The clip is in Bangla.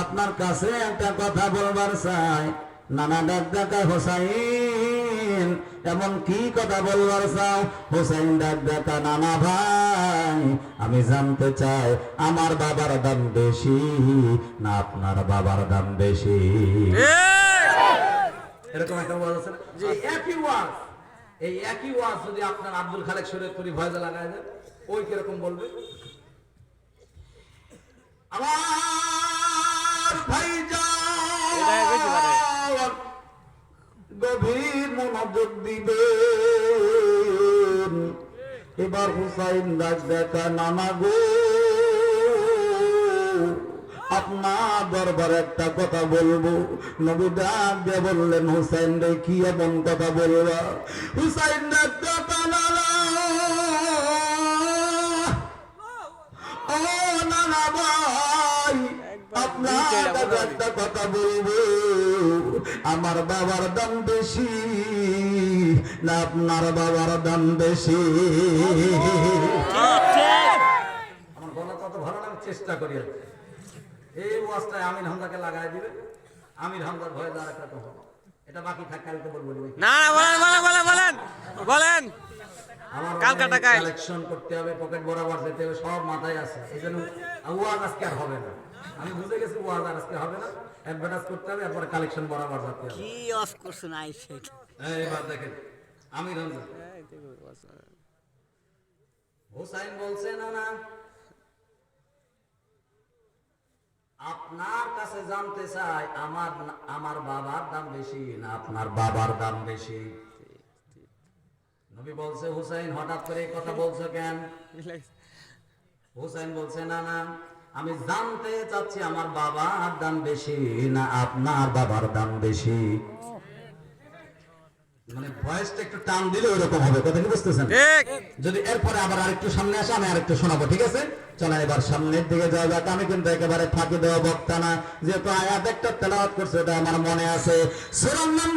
আপনার কাছে একটা কথা বলবার চাই। নানা ডাক্তার হোসাইন, এমন কি কথা বলবার চাও? হোসাইন ডাক্তার, নানা ভাই, আমি জানতে চাই আমার বাবার দাম বেশি না আপনার বাবার দাম বেশি? এরকম একটা ওয়াজ আছে না? যে একই ওয়াজ, এই একই ওয়াজ যদি আপনার আব্দুল খালেক শরীয়তপুরি ভয়েসে লাগায় দেন, ওই কিরকম বলবে? আমার ভাইজান গভীর মনোযোগ দিবেন। এবার হুসাইন ডাক দেখা, নানা গো, আপনার দরবারে একটা কথা বলবো। নবী ডাক দিয়ে বললেন, হুসাইন রে, কি এমন কথা বলবা? হুসাইন ডাক দেখা, নানা ও নানা ভাই, আপনার একটা কথা বলবো। আমার বাবার দাম বেশি না আপনার বাবার দাম বেশি? আমার বলা কত ভালো লাগে, চেষ্টা করি। এই ওয়াজটায় আমির হামজাকে লাগাই দিবে। আমির হামজার ভয়ে আর একটা কথা, এটা বাকি থাক, কালকে বলবো। না না, বলেন বলেন। কালকা টাকায় কালেকশন করতে হবে, পকেট বরাবর যেতে হবে, সব মাথায় আছে। এই জন্য ওয়াজ আজকে আর হবে না। আমি বুঝে গেছি ওয়াজ আর আজকে হবে না। অ্যাডভার্টাইজ করতে হবে, এরপরে কালেকশন বরাবর যেতে হবে। কি অফ করছেন আইছে? এবার দেখেন আমির হামজা হুসাইন বলছে, না না, আপনার কাছে জানতে চাই আমার বাবার দাম বেশি না আপনার বাবার দাম বেশি? নবী বলছে, হুসাইন হঠাৎ করে এই কথা বলছো কেন? হুসাইন বলছে, না না, আমি জানতে চাচ্ছি আমার বাবার দাম বেশি না আপনার বাবার দাম বেশি? মানে ভয়েসটা একটু টান দিলে ওইরকম হবে, কথা কি বুঝতেছেন? যদি এরপরে আবার আরেকটু সামনে আসে, আমি আরেকটু শোনাবো, ঠিক আছে? চলেন এবার সামনের দিকে যাওয়া যাক। আমি কিন্তু একেবারে ফাঁকি দেওয়া বক্তা না, যেহেতু আয়াত একটা তেলাওয়াত করছে, এটা আমার মনে আছে। সূরার নাম